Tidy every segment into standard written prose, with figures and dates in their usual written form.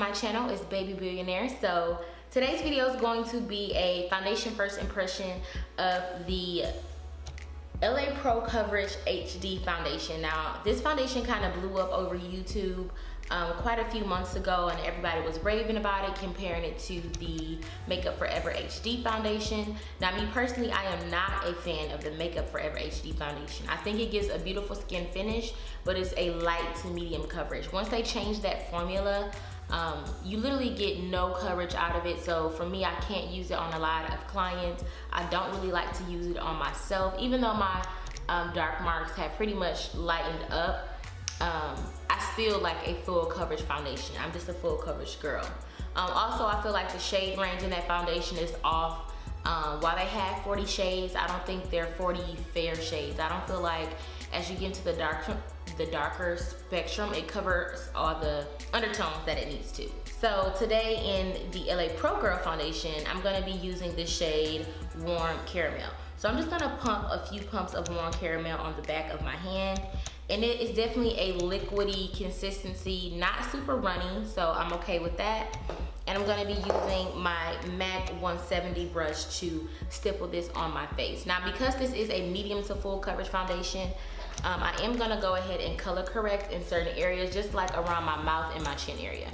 my channel. It's Baby Billionaire. So today's video is going to be a foundation first impression of the LA Pro Coverage HD foundation. Now this foundation kind of blew up over YouTube quite a few months ago, and everybody was raving about it, comparing it to the Makeup Forever HD foundation. Now me personally, I am not a fan of the Makeup Forever HD foundation. I think it gives a beautiful skin finish, but it's a light to medium coverage. Once they changed that formula, you literally get no coverage out of it. So for me, I can't use it on a lot of clients. I don't really like to use it on myself, even though my dark marks have pretty much lightened up. I still like a full coverage foundation. I'm just a full coverage girl. Also, I feel like the shade range in that foundation is off. While they have 40 shades, I don't think they're 40 fair shades. I don't feel like as you get into the darker spectrum, it covers all the undertones that it needs to. So today in the LA Pro Girl foundation, I'm gonna be using the shade Warm Caramel. So I'm just gonna pump a few pumps of Warm Caramel on the back of my hand. And it is definitely a liquidy consistency, not super runny, so I'm okay with that. And I'm gonna be using my MAC 170 brush to stipple this on my face. Now, because this is a medium to full coverage foundation, I am gonna go ahead and color correct in certain areas, just like around my mouth and my chin area.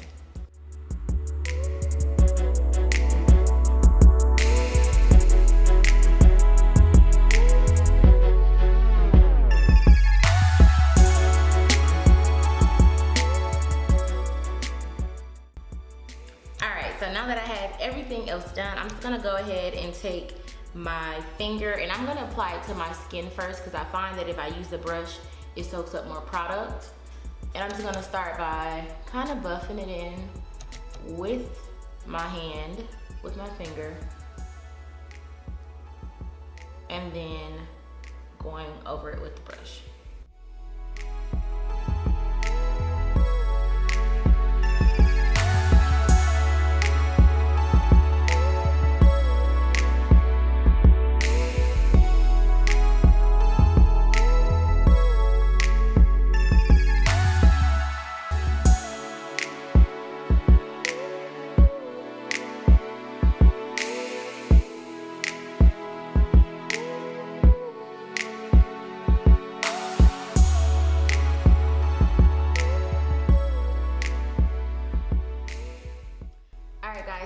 So now that I have everything else done, I'm just gonna go ahead and take my finger and I'm gonna apply it to my skin first, because I find that if I use the brush, it soaks up more product. And I'm just gonna start by kind of buffing it in with my hand, with my finger, and then going over it with the brush.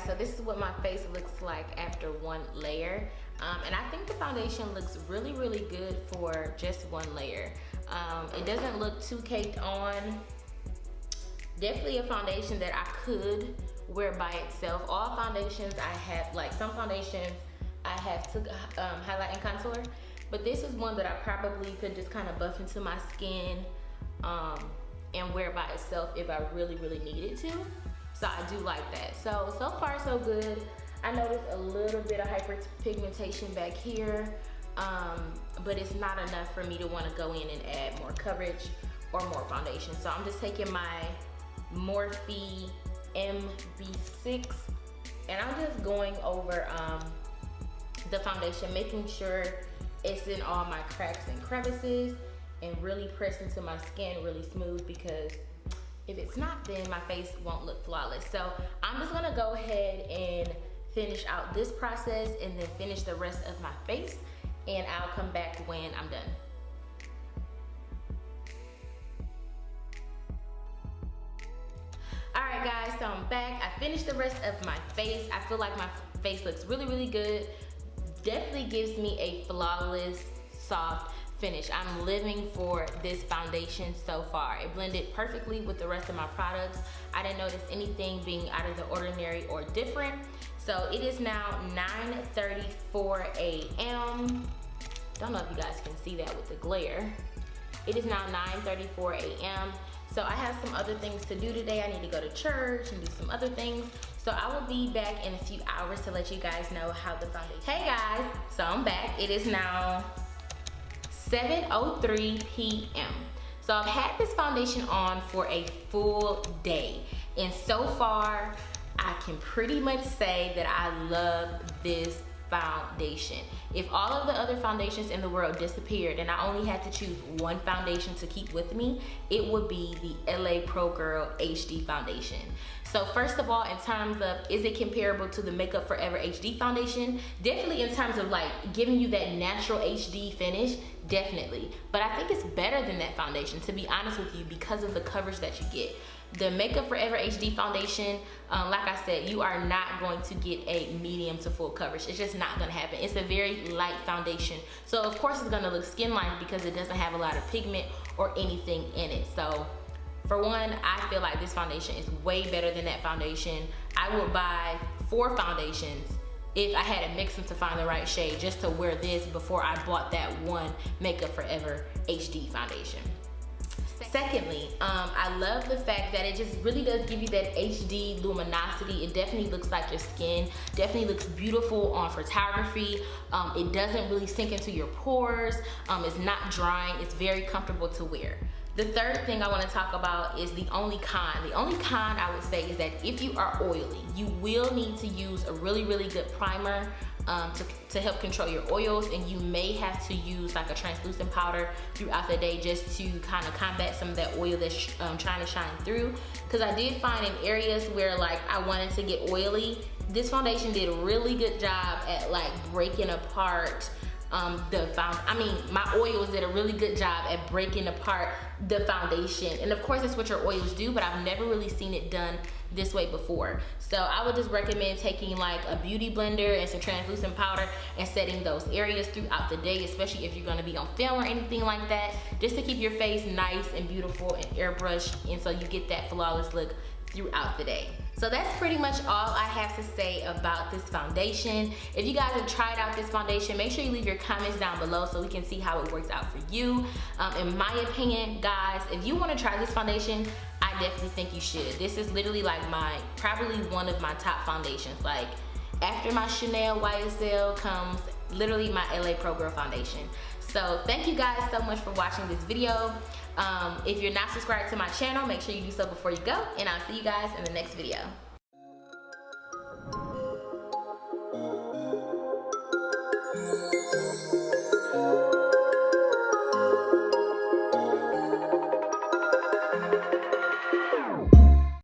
So this is what my face looks like after one layer. And I think the foundation looks really, really good for just one layer. It doesn't look too caked on. Definitely a foundation that I could wear by itself. All foundations I have, like some foundations I have to highlight and contour, but this is one that I probably could just kind of buff into my skin and wear by itself if I really, really needed to. So I do like that. So far so good. I noticed a little bit of hyperpigmentation back here, but it's not enough for me to want to go in and add more coverage or more foundation. So I'm just taking my Morphe MB6 and I'm just going over the foundation, making sure it's in all my cracks and crevices and really press into my skin really smooth, because if it's not, then my face won't look flawless. So I'm just gonna go ahead and finish out this process and then finish the rest of my face, and I'll come back when I'm done. All right guys, so I'm back. I finished the rest of my face. I feel like my face looks really, really good. Definitely gives me a flawless, soft finish. I'm living for this foundation so far. It blended perfectly with the rest of my products. I didn't notice anything being out of the ordinary or different. So it is now 9:34 a.m. Don't know if you guys can see that with the glare. It is now 9:34 a.m. So I have some other things to do today. I need to go to church and do some other things. So I will be back in a few hours to let you guys know how the foundation. Hey guys, so I'm back. It is now 7:03 p.m. So I've had this foundation on for a full day, and so far I can pretty much say that I love this foundation. If all of the other foundations in the world disappeared and I only had to choose one foundation to keep with me, it would be the LA Pro Girl HD foundation. So first of all, in terms of, is it comparable to the Makeup Forever HD foundation? Definitely in terms of like giving you that natural HD finish, definitely. But I think it's better than that foundation, to be honest with you, because of the coverage that you get. The Makeup Forever HD foundation, like I said, you are not going to get a medium to full coverage. It's just not gonna happen. It's a very light foundation. So of course it's gonna look skin-like because it doesn't have a lot of pigment or anything in it. So for one, I feel like this foundation is way better than that foundation. I would buy 4 foundations if I had to mix them to find the right shade, just to wear this before I bought that one Makeup Forever HD foundation. Secondly, I love the fact that it just really does give you that HD luminosity. It definitely looks like your skin, definitely looks beautiful on photography. It doesn't really sink into your pores. It's not drying. It's very comfortable to wear. The third thing I want to talk about is the only con. The only con I would say is that if you are oily, you will need to use a really, really good primer to help control your oils, and you may have to use like a translucent powder throughout the day just to kind of combat some of that oil that's trying to shine through. Because I did find in areas where like I wanted to get oily, this foundation did a really good job at like breaking apart my oils did a really good job at breaking apart the foundation. And of course that's what your oils do, but I've never really seen it done this way before. So I would just recommend taking like a beauty blender and some translucent powder and setting those areas throughout the day, especially if you're going to be on film or anything like that, just to keep your face nice and beautiful and airbrushed, and so you get that flawless look throughout the day. So that's pretty much all I have to say about this foundation. If you guys have tried out this foundation, make sure you leave your comments down below so we can see how it works out for you. In my opinion, guys, if you want to try this foundation, I definitely think you should. This is literally like probably one of my top foundations. Like after my Chanel YSL comes literally my LA Pro Girl foundation. So thank you guys so much for watching this video. If you're not subscribed to my channel, make sure you do so before you go, and I'll see you guys in the next video.